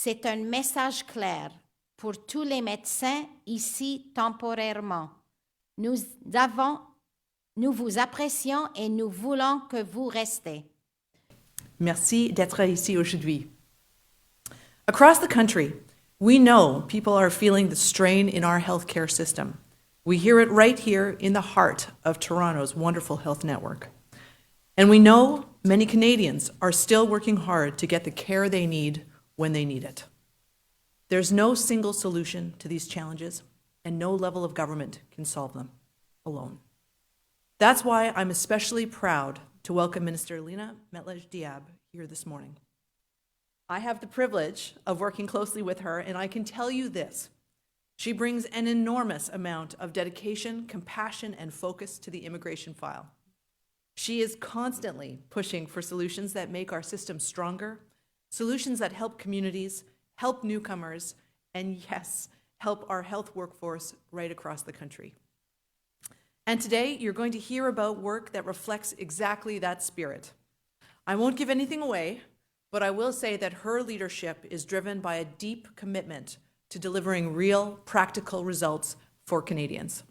C'est un message clair pour tous les médecins ici temporairement. Nous vous apprécions et nous voulons que vous restez. Merci d'être ici aujourd'hui. Across the country, we know people are feeling the strain in our healthcare system. We hear it right here in the heart of Toronto's wonderful health network. And we know many Canadians are still working hard to get the care they need when they need it. There's no single solution to these challenges, and no level of government can solve them alone. That's why I'm especially proud to welcome Minister Lina Metlaj-Diab here this morning. I have the privilege of working closely with her, and I can tell you this. She brings an enormous amount of dedication, compassion, and focus to the immigration file. She is constantly pushing for solutions that make our system stronger, solutions that help communities, help newcomers, and yes, help our health workforce right across the country. And today, you're going to hear about work that reflects exactly that spirit. I won't give anything away, but I will say that her leadership is driven by a deep commitment to delivering real, practical results for Canadians.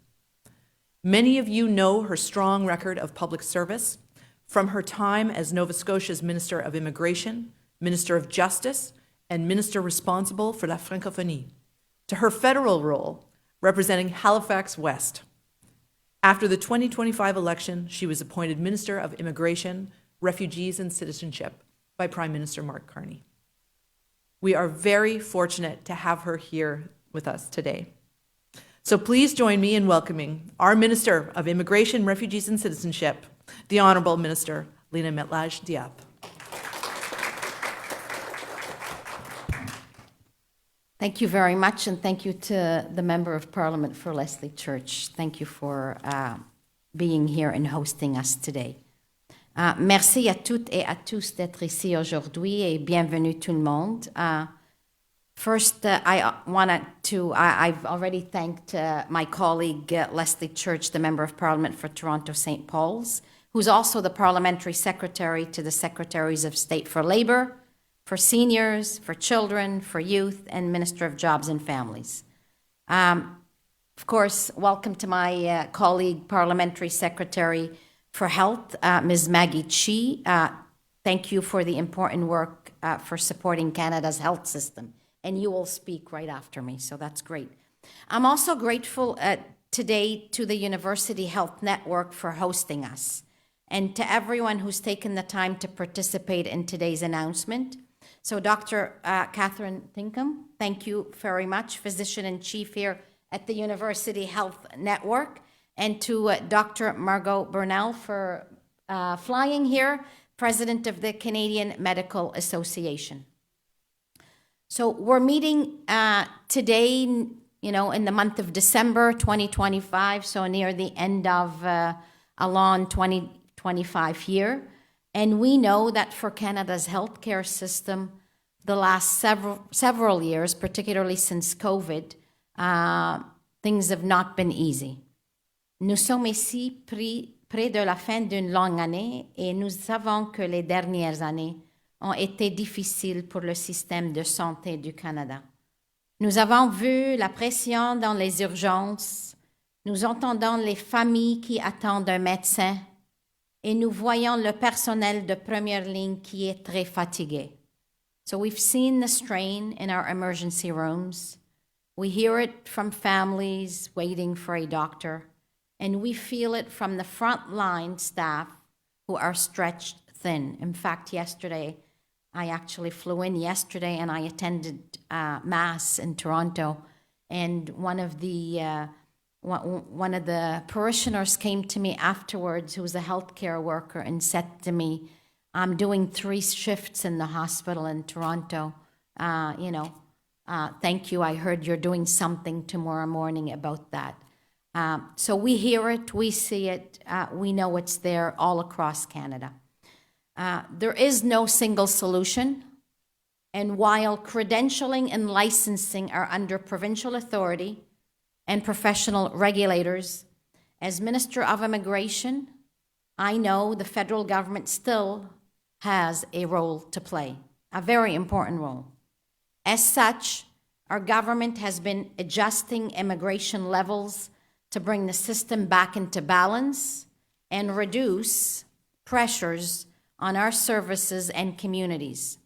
Many of you know her strong record of public service, from her time as Nova Scotia's Minister of Immigration, Minister of Justice, and Minister responsible for la francophonie, to her federal role representing Halifax West. After the 2025 election, she was appointed Minister of Immigration, Refugees and Citizenship by Prime Minister Mark Carney. We are very fortunate to have her here with us today. So please join me in welcoming our Minister of Immigration, Refugees and Citizenship, the Honourable Minister Lina Metlaj-Diab. Thank you very much, and thank you to the Member of Parliament for Leslie Church. Thank you for being here and hosting us today. Merci à toutes et à tous d'être ici aujourd'hui et bienvenue tout le monde. First, I've already thanked my colleague Leslie Church, the Member of Parliament for Toronto St. Paul's, who's also the Parliamentary Secretary to the Secretaries of State for Labour, for Seniors, for Children, for Youth, and Minister of Jobs and Families. Of course, welcome to my colleague, Parliamentary Secretary for Health, Ms. Maggie Chi. Thank you for the important work for supporting Canada's health system. And you will speak right after me, so that's great. I'm also grateful today to the University Health Network for hosting us, and to everyone who's taken the time to participate in today's announcement. So Dr. Catherine Tinkham, thank you very much, Physician-in-Chief here at the University Health Network, and to Dr. Margot Burnell for flying here, President of the Canadian Medical Association. So we're meeting today, in the month of December 2025, so near the end of a long 2025 year. And we know that for Canada's healthcare system, the last several years, particularly since COVID, things have not been easy. Nous sommes ici près de la fin d'une longue année et nous savons que les dernières années ont été difficiles pour le système de santé du Canada. Nous avons vu la pression dans les urgences, nous entendons les familles qui attendent un médecin et nous voyons le personnel de première ligne qui est très fatigué. So we've seen the strain in our emergency rooms. We hear it from families waiting for a doctor, and we feel it from the frontline staff who are stretched thin. In fact, I actually flew in yesterday and I attended Mass in Toronto, and one of the parishioners came to me afterwards, who was a healthcare worker, and said to me, I'm doing 3 shifts in the hospital in Toronto. Thank you. I heard you're doing something tomorrow morning about that. So we hear it, we see it, we know it's there all across Canada. There is no single solution, and while credentialing and licensing are under provincial authority and professional regulators, as Minister of Immigration, I know the federal government still has a role to play, a very important role. As such, our government has been adjusting immigration levels to bring the system back into balance and reduce pressures on our services and communities.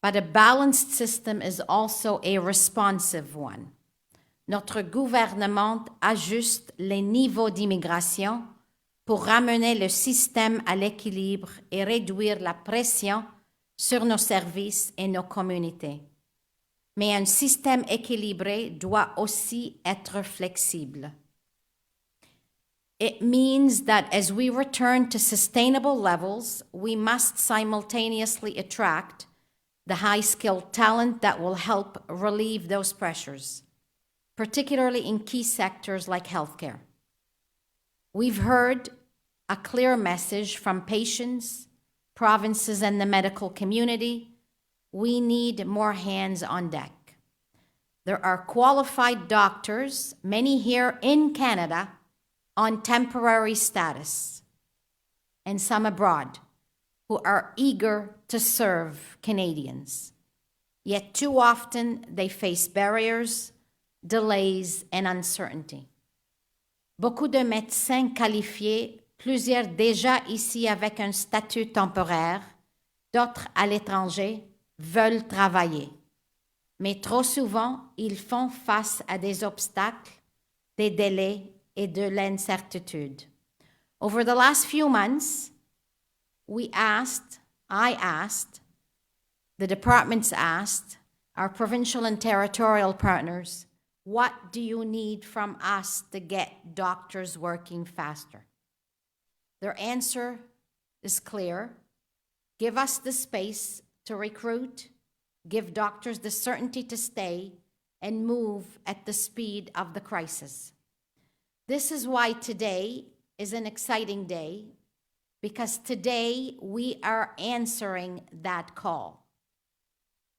But a balanced system is also a responsive one. Notre gouvernement ajuste les niveaux d'immigration pour ramener le système à l'équilibre et réduire la pression sur nos services et nos communautés. Mais un système équilibré doit aussi être flexible. It means that as we return to sustainable levels, we must simultaneously attract the high-skilled talent that will help relieve those pressures, particularly in key sectors like healthcare. We've heard a clear message from patients, provinces, and the medical community. We need more hands on deck. There are qualified doctors, many here in Canada, on temporary status, and some abroad, who are eager to serve Canadians. Yet too often they face barriers, delays, and uncertainty. Beaucoup de médecins qualifiés, plusieurs déjà ici avec un statut temporaire, d'autres à l'étranger, veulent travailler. Mais trop souvent, ils font face à des obstacles, des délais et de l'incertitude. Over the last few months, I asked, the departments asked, our provincial and territorial partners, what do you need from us to get doctors working faster? Their answer is clear. Give us the space to recruit, give doctors the certainty to stay, and move at the speed of the crisis. This is why today is an exciting day, because today we are answering that call.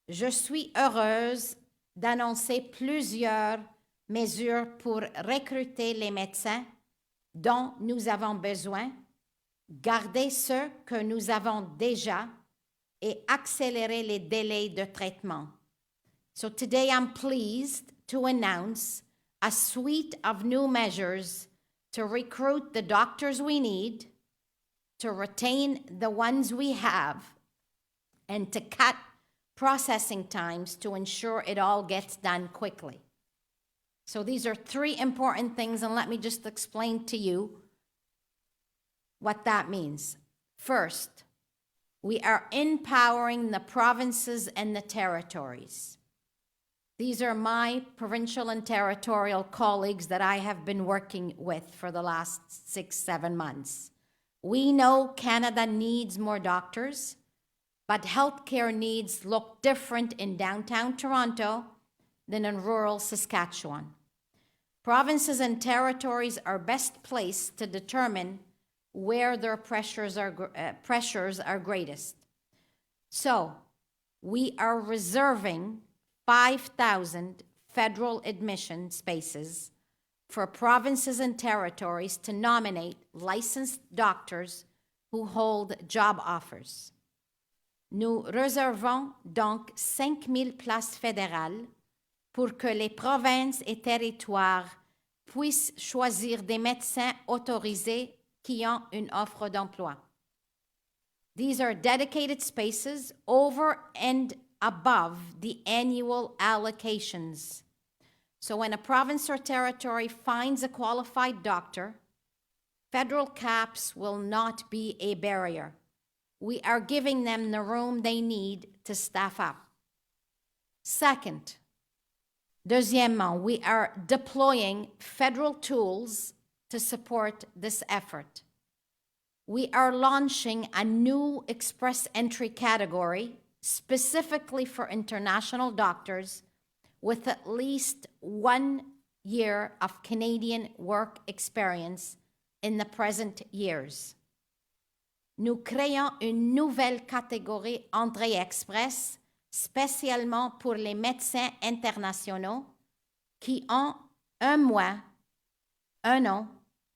Je suis heureuse d'annoncer plusieurs mesures pour recruter les médecins dont nous avons besoin, garder ceux que nous avons déjà et accélérer les délais de traitement. So today I'm pleased to announce a suite of new measures to recruit the doctors we need, to retain the ones we have, and to cut processing times to ensure it all gets done quickly. So these are three important things, and let me just explain to you what that means. First, we are empowering the provinces and the territories. These are my provincial and territorial colleagues that I have been working with for the last 6-7 months. We know Canada needs more doctors, but healthcare needs look different in downtown Toronto than in rural Saskatchewan. Provinces and territories are best placed to determine where their pressures are greatest. So, we are reserving 5,000 federal admission spaces for provinces and territories to nominate licensed doctors who hold job offers. Nous réservons donc 5,000 places fédérales pour que les provinces et territoires puissent choisir des médecins autorisés qui ont une offre d'emploi. These are dedicated spaces over and above the annual allocations. So when a province or territory finds a qualified doctor, federal caps will not be a barrier. We are giving them the room they need to staff up. Second, deuxièmement, we are deploying federal tools to support this effort. We are launching a new express entry category specifically for international doctors with at least 1 year of Canadian work experience in the present years. Nous créons une nouvelle catégorie Entrée Express spécialement pour les médecins internationaux qui ont 1 mois, 1 an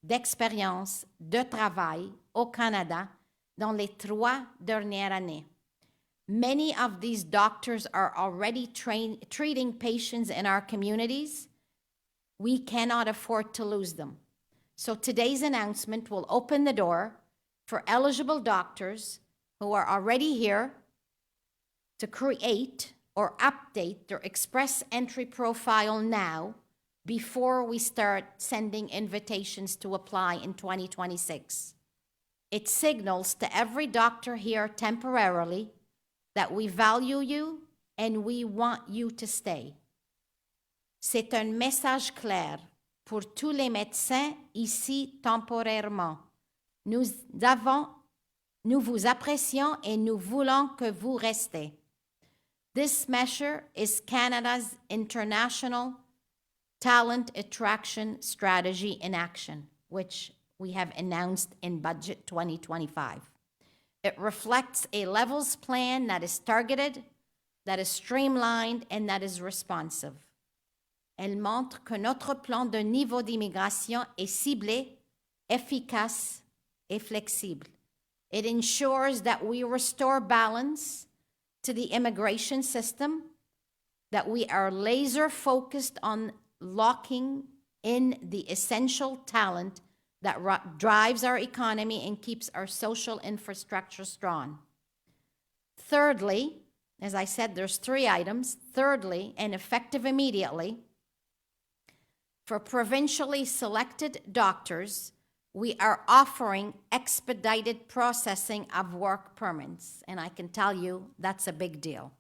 d'expérience de travail au Canada dans les 3 dernières années. Many of these doctors are already treating patients in our communities. We cannot afford to lose them. So today's announcement will open the door for eligible doctors who are already here to create or update their express entry profile now before we start sending invitations to apply in 2026. It signals to every doctor here temporarily that we value you and we want you to stay. C'est un message clair pour tous les médecins ici temporairement. Nous vous apprécions et nous voulons que vous restez. This measure is Canada's international talent attraction strategy in action, which we have announced in Budget 2025. It reflects a levels plan that is targeted, that is streamlined, and that is responsive. Elle montre que notre plan de niveau d'immigration est ciblé, efficace, et flexible. It ensures that we restore balance to the immigration system, that we are laser focused on locking in the essential talent that drives our economy and keeps our social infrastructure strong. Thirdly, as I said, there's 3 items. Thirdly, and effective immediately, for provincially selected doctors, we are offering expedited processing of work permits, and I can tell you that's a big deal.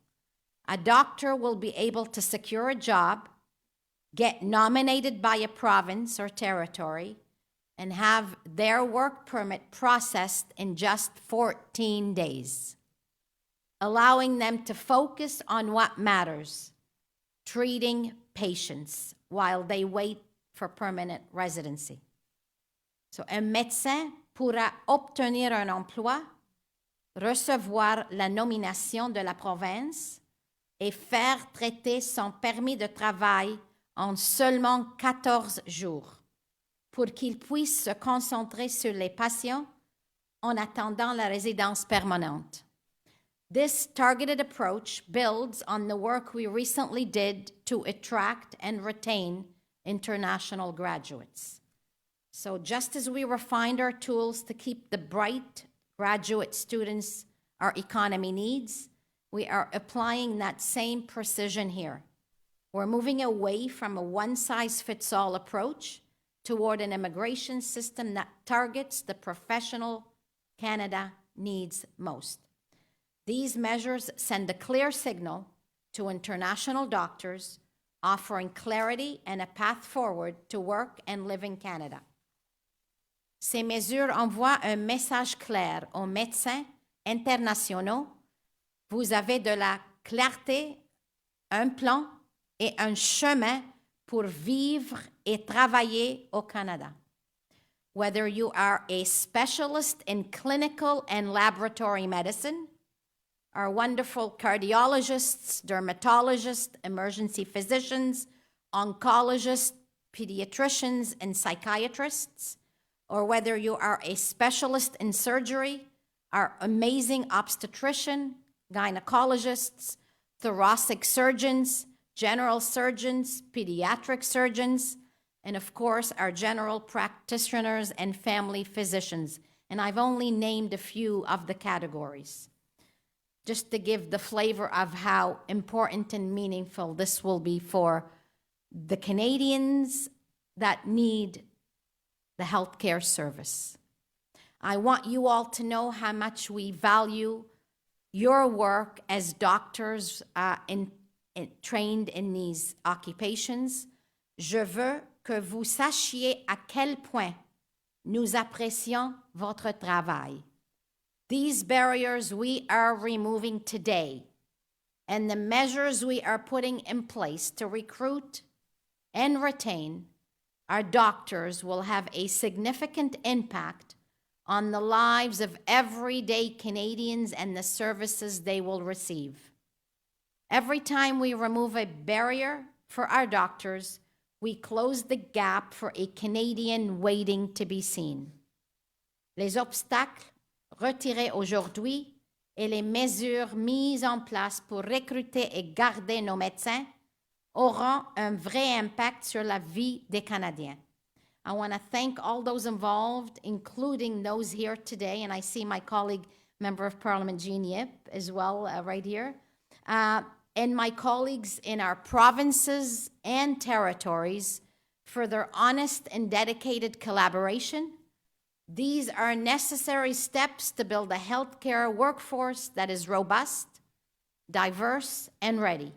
A doctor will be able to secure a job, get nominated by a province or territory, and have their work permit processed in just 14 days, allowing them to focus on what matters, treating patients while they wait for permanent residency. So, un médecin pourra obtenir un emploi, recevoir la nomination de la province et faire traiter son permis de travail en seulement 14 jours pour qu'il puisse se concentrer sur les patients en attendant la résidence permanente. This targeted approach builds on the work we recently did to attract and retain international graduates. So just as we refined our tools to keep the bright graduate students our economy needs, we are applying that same precision here. We're moving away from a one-size-fits-all approach toward an immigration system that targets the professional Canada needs most. These measures send a clear signal to international doctors, offering clarity and a path forward to work and live in Canada. Ces mesures envoient un message clair aux médecins internationaux. Vous avez de la clarté, un plan et un chemin pour vivre et travailler au Canada. Whether you are a specialist in clinical and laboratory medicine, our wonderful cardiologists, dermatologists, emergency physicians, oncologists, pediatricians, and psychiatrists, or whether you are a specialist in surgery, our amazing obstetrician, gynecologists, thoracic surgeons, general surgeons, pediatric surgeons, and of course, our general practitioners and family physicians. And I've only named a few of the categories, just to give the flavor of how important and meaningful this will be for the Canadians that need the healthcare service. I want you all to know how much we value your work as doctors trained in these occupations. Je veux que vous sachiez à quel point nous apprécions votre travail. These barriers we are removing today and the measures we are putting in place to recruit and retain our doctors will have a significant impact on the lives of everyday Canadians and the services they will receive. Every time we remove a barrier for our doctors, we close the gap for a Canadian waiting to be seen. Les obstacles retirés aujourd'hui et les mesures mises en place pour recruter et garder nos médecins auront un vrai impact sur la vie des Canadiens. I want to thank all those involved, including those here today, and I see my colleague, Member of Parliament Jean Yip, as well, right here, and my colleagues in our provinces and territories for their honest and dedicated collaboration. These are necessary steps to build a healthcare workforce that is robust, diverse, and ready.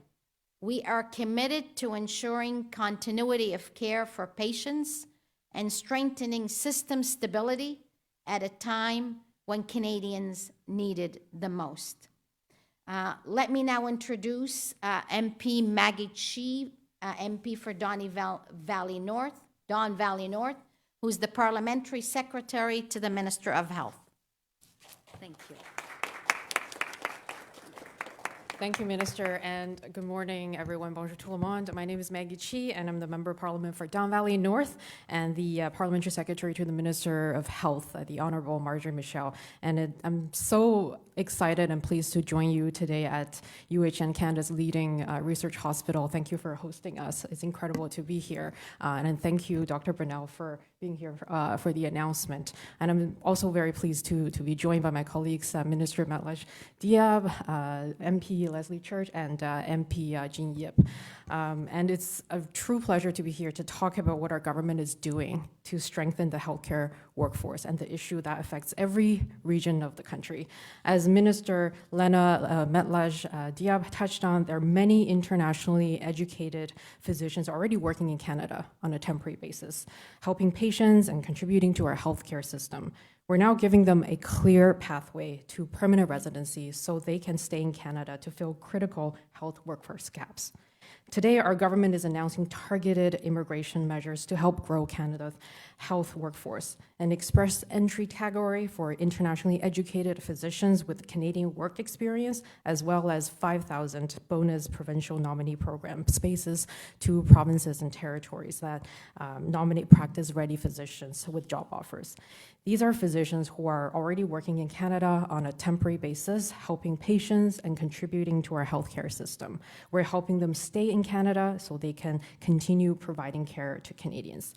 We are committed to ensuring continuity of care for patients and strengthening system stability at a time when Canadians need it the most. Let me now introduce MP Maggie Chi, MP for Don Valley North, who's the Parliamentary Secretary to the Minister of Health. Thank you. Thank you, Minister, and good morning, everyone. Bonjour tout le monde. My name is Maggie Chi, and I'm the Member of Parliament for Don Valley North and the Parliamentary Secretary to the Minister of Health, the Honorable Marjorie Michel. And I'm so excited and pleased to join you today at UHN Canada's leading research hospital. Thank you for hosting us. It's incredible to be here. And thank you, Dr. Brunel, for being here for the announcement. And I'm also very pleased to be joined by my colleagues, Minister Matlaj Diab, MP Leslie Church, and MP Jean Yip. And it's a true pleasure to be here to talk about what our government is doing to strengthen the healthcare workforce and the issue that affects every region of the country. As Minister Lena Matlaj Diab touched on, there are many internationally educated physicians already working in Canada on a temporary basis, helping patients and contributing to our healthcare system. We're now giving them a clear pathway to permanent residency so they can stay in Canada to fill critical health workforce gaps. Today, our government is announcing targeted immigration measures to help grow Canada's health workforce, an express entry category for internationally educated physicians with Canadian work experience, as well as 5,000 bonus provincial nominee program spaces to provinces and territories that nominate practice-ready physicians with job offers. These are physicians who are already working in Canada on a temporary basis, helping patients and contributing to our healthcare system. We're helping them stay in Canada so they can continue providing care to Canadians.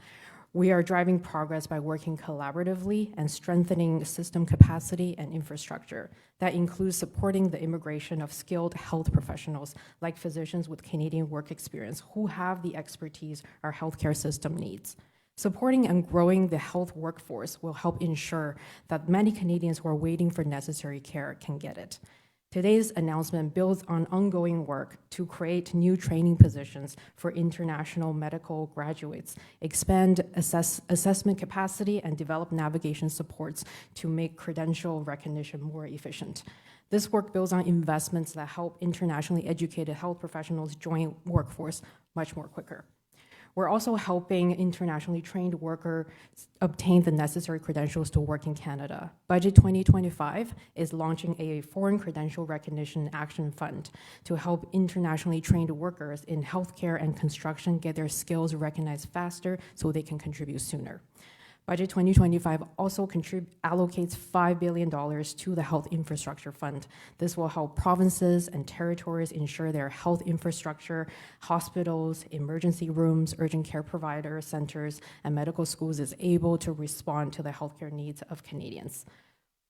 We are driving progress by working collaboratively and strengthening system capacity and infrastructure. That includes supporting the immigration of skilled health professionals like physicians with Canadian work experience who have the expertise our healthcare system needs. Supporting and growing the health workforce will help ensure that many Canadians who are waiting for necessary care can get it. Today's announcement builds on ongoing work to create new training positions for international medical graduates, expand assessment capacity, and develop navigation supports to make credential recognition more efficient. This work builds on investments that help internationally educated health professionals join workforce much more quicker. We're also helping internationally trained workers obtain the necessary credentials to work in Canada. Budget 2025 is launching a Foreign Credential Recognition Action Fund to help internationally trained workers in healthcare and construction get their skills recognized faster so they can contribute sooner. Budget 2025 also allocates $5 billion to the Health Infrastructure Fund. This will help provinces and territories ensure their health infrastructure, hospitals, emergency rooms, urgent care provider centers, and medical schools is able to respond to the healthcare needs of Canadians.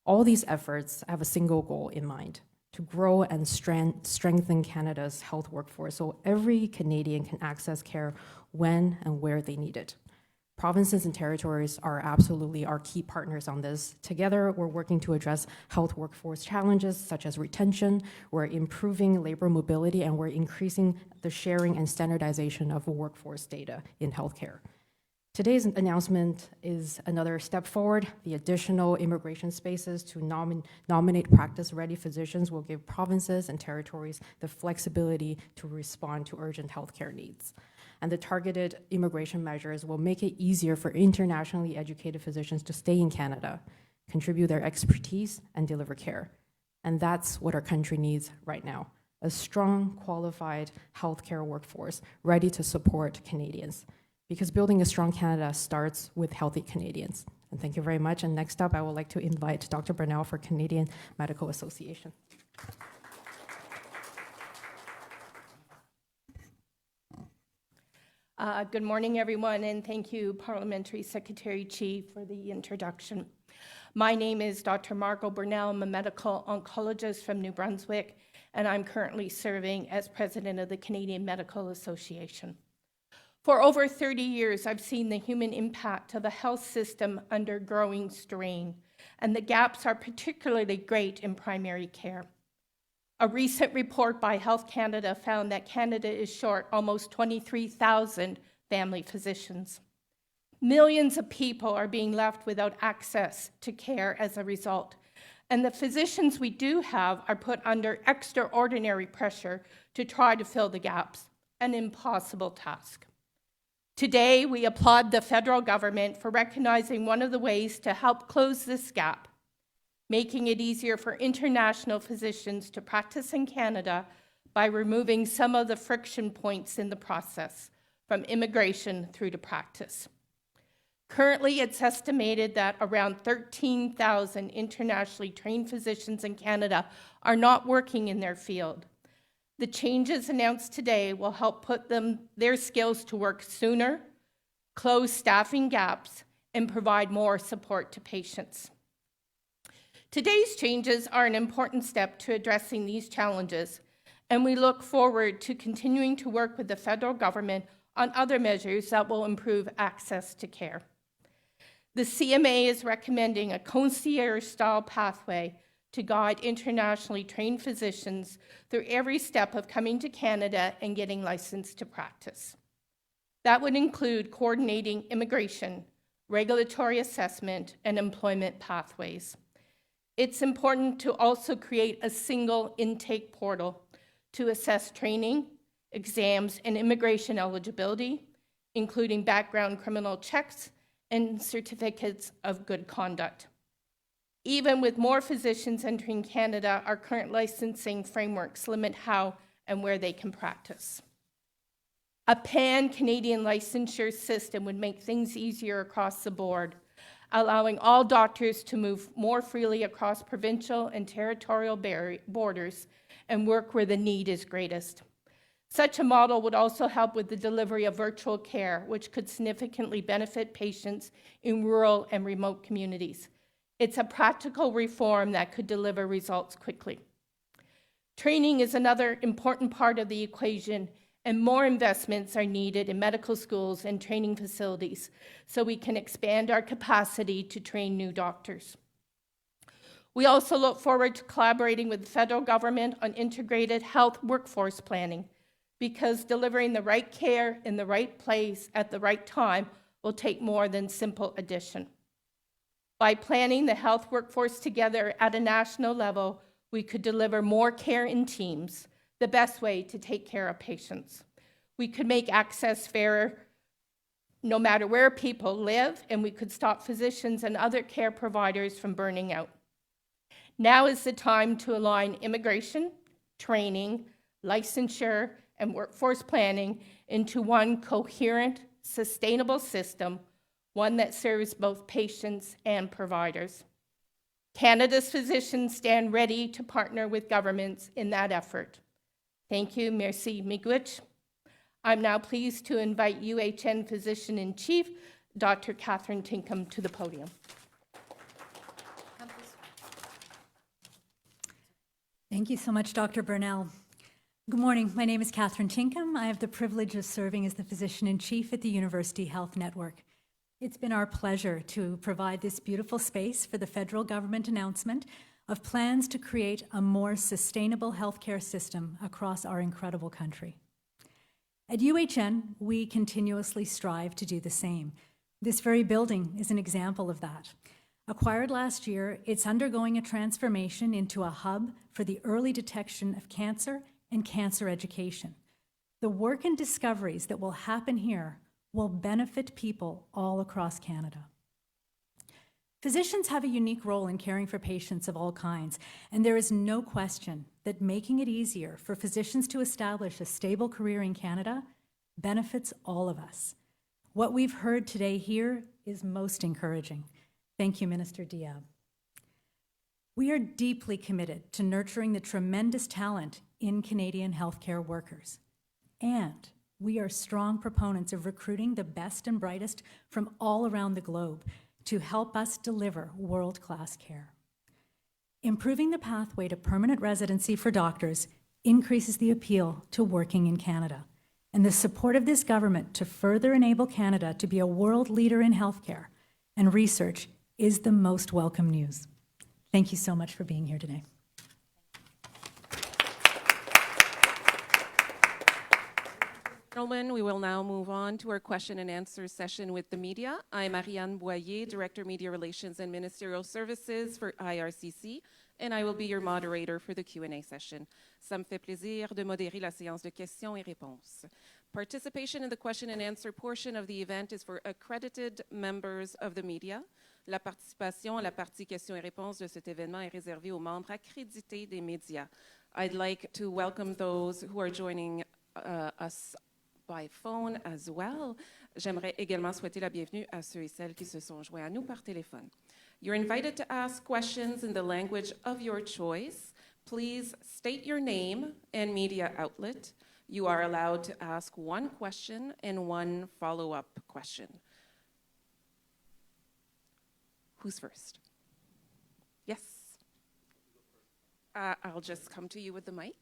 All these efforts have a single goal in mind: to grow and strengthen Canada's health workforce so every Canadian can access care when and where they need it. Provinces and territories are absolutely our key partners on this. Together, we're working to address health workforce challenges such as retention, we're improving labor mobility, and we're increasing the sharing and standardization of workforce data in healthcare. Today's announcement is another step forward. The additional immigration spaces to nominate practice-ready physicians will give provinces and territories the flexibility to respond to urgent healthcare needs. And the targeted immigration measures will make it easier for internationally educated physicians to stay in Canada, contribute their expertise, and deliver care. And that's what our country needs right now: a strong, qualified healthcare workforce ready to support Canadians. Because building a strong Canada starts with healthy Canadians. And thank you very much. And next up, I would like to invite Dr. Brunel for Canadian Medical Association. Good morning, everyone, and thank you, Parliamentary Secretary Chi, for the introduction. My name is Dr. Margot Burnell. I'm a medical oncologist from New Brunswick, and I'm currently serving as president of the Canadian Medical Association. For over 30 years, I've seen the human impact of a health system under growing strain, and the gaps are particularly great in primary care. A recent report by Health Canada found that Canada is short almost 23,000 family physicians. Millions of people are being left without access to care as a result, and the physicians we do have are put under extraordinary pressure to try to fill the gaps, an impossible task. Today, we applaud the federal government for recognizing one of the ways to help close this gap, making it easier for international physicians to practice in Canada by removing some of the friction points in the process, from immigration through to practice. Currently, it's estimated that around 13,000 internationally trained physicians in Canada are not working in their field. The changes announced today will help put their skills to work sooner, close staffing gaps, and provide more support to patients. Today's changes are an important step to addressing these challenges, and we look forward to continuing to work with the federal government on other measures that will improve access to care. The CMA is recommending a concierge-style pathway to guide internationally trained physicians through every step of coming to Canada and getting licensed to practice. That would include coordinating immigration, regulatory assessment, and employment pathways. It's important to also create a single intake portal to assess training, exams, and immigration eligibility, including background criminal checks and certificates of good conduct. Even with more physicians entering Canada, our current licensing frameworks limit how and where they can practice. A pan-Canadian licensure system would make things easier across the board, allowing all doctors to move more freely across provincial and territorial borders and work where the need is greatest. Such a model would also help with the delivery of virtual care, which could significantly benefit patients in rural and remote communities. It's a practical reform that could deliver results quickly. Training is another important part of the equation, and more investments are needed in medical schools and training facilities so we can expand our capacity to train new doctors. We also look forward to collaborating with the federal government on integrated health workforce planning, because delivering the right care in the right place at the right time will take more than simple addition. By planning the health workforce together at a national level, we could deliver more care in teams, the best way to take care of patients. We could make access fairer no matter where people live, and we could stop physicians and other care providers from burning out. Now is the time to align immigration, training, licensure, and workforce planning into one coherent, sustainable system, one that serves both patients and providers. Canada's physicians stand ready to partner with governments in that effort. Thank you, merci, miigwech. I'm now pleased to invite UHN Physician-in-Chief, Dr. Catherine Tinkham, to the podium. Thank you so much, Dr. Burnell. Good morning. My name is Catherine Tinkham. I have the privilege of serving as the Physician-in-Chief at the University Health Network. It's been our pleasure to provide this beautiful space for the federal government announcement of plans to create a more sustainable healthcare system across our incredible country. At UHN, we continuously strive to do the same. This very building is an example of that. Acquired last year, it's undergoing a transformation into a hub for the early detection of cancer and cancer education. The work and discoveries that will happen here will benefit people all across Canada. Physicians have a unique role in caring for patients of all kinds, and there is no question that making it easier for physicians to establish a stable career in Canada benefits all of us. What we've heard today here is most encouraging. Thank you, Minister Diab. We are deeply committed to nurturing the tremendous talent in Canadian healthcare workers. And we are strong proponents of recruiting the best and brightest from all around the globe to help us deliver world-class care. Improving the pathway to permanent residency for doctors increases the appeal to working in Canada. And the support of this government to further enable Canada to be a world leader in healthcare and research is the most welcome news. Thank you so much for being here today. Gentlemen, we will now move on to our question and answer session with the media. I'm Marianne Boyer, Director Media Relations and Ministerial Services for IRCC, and I will be your moderator for the Q&A session. Ça me fait plaisir de modérer la séance de questions et réponses. Participation in the question and answer portion of the event is for accredited members of the media. La participation à la partie questions et réponses de cet événement est réservée aux membres accrédités des médias. I'd like to welcome those who are joining us by phone as well. J'aimerais également souhaiter la bienvenue à ceux et celles qui se sont joints à nous par téléphone. You're invited to ask questions in the language of your choice. Please state your name and media outlet. You are allowed to ask one question and one follow-up question. Who's first? Yes. I'll just come to you with the mic.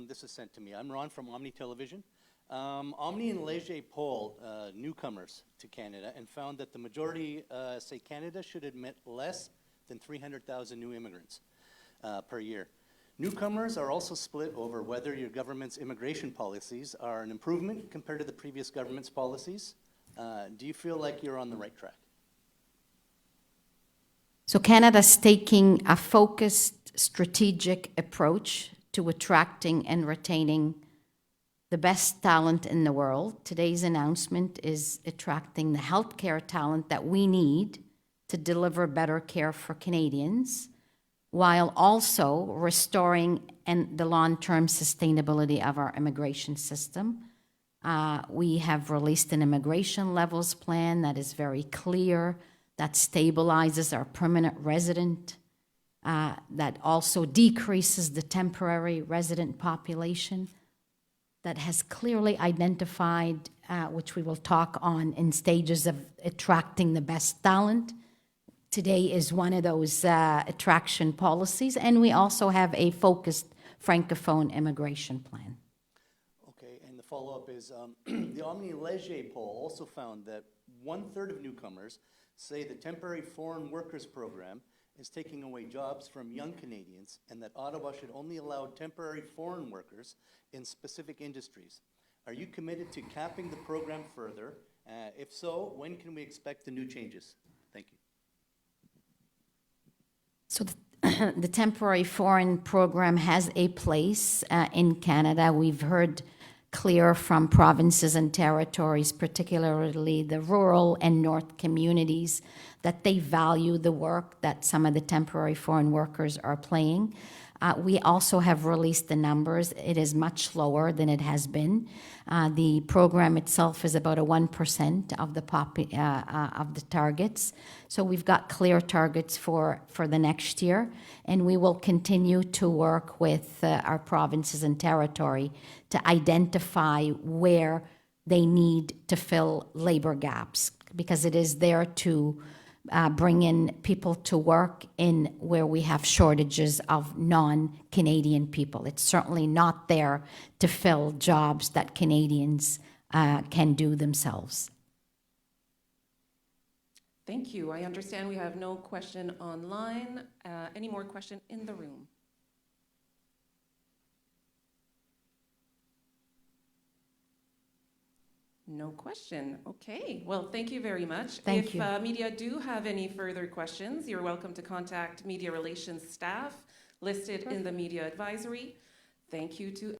This is sent to me. I'm Ron from Omni Television. Omni and Leger polled newcomers to Canada and found that the majority say Canada should admit less than 300,000 new immigrants per year. Newcomers are also split over whether your government's immigration policies are an improvement compared to the previous government's policies. Do you feel like you're on the right track? So Canada's taking a focused, strategic approach to attracting and retaining the best talent in the world. Today's announcement is attracting the healthcare talent that we need to deliver better care for Canadians, while also restoring the long-term sustainability of our immigration system. We have released an immigration levels plan that is very clear, that stabilizes our permanent resident, that also decreases the temporary resident population, that has clearly identified, which we will talk on in stages of attracting the best talent. Today is one of those attraction policies, and we also have a focused Francophone immigration plan. Okay, and the follow-up is, the Omni Leger poll also found that 1/3 of newcomers say the temporary foreign workers program is taking away jobs from young Canadians, and that Ottawa should only allow temporary foreign workers in specific industries. Are you committed to capping the program further? If so, when can we expect the new changes? Thank you. So the temporary foreign program has a place in Canada. We've heard clear from provinces and territories, particularly the rural and north communities, that they value the work that some of the temporary foreign workers are playing. We also have released the numbers. It is much lower than it has been. The program itself is about a 1% of the targets. So we've got clear targets for the next year, and we will continue to work with our provinces and territory to identify where they need to fill labor gaps, because it is there to bring in people to work in where we have shortages of non-Canadian people. It's certainly not there to fill jobs that Canadians can do themselves. Thank you. I understand we have no question online. Any more question in the room? No question. Okay. Well, thank you very much. Thank you. If media do have any further questions, you're welcome to contact media relations staff listed in the media advisory. Thank you to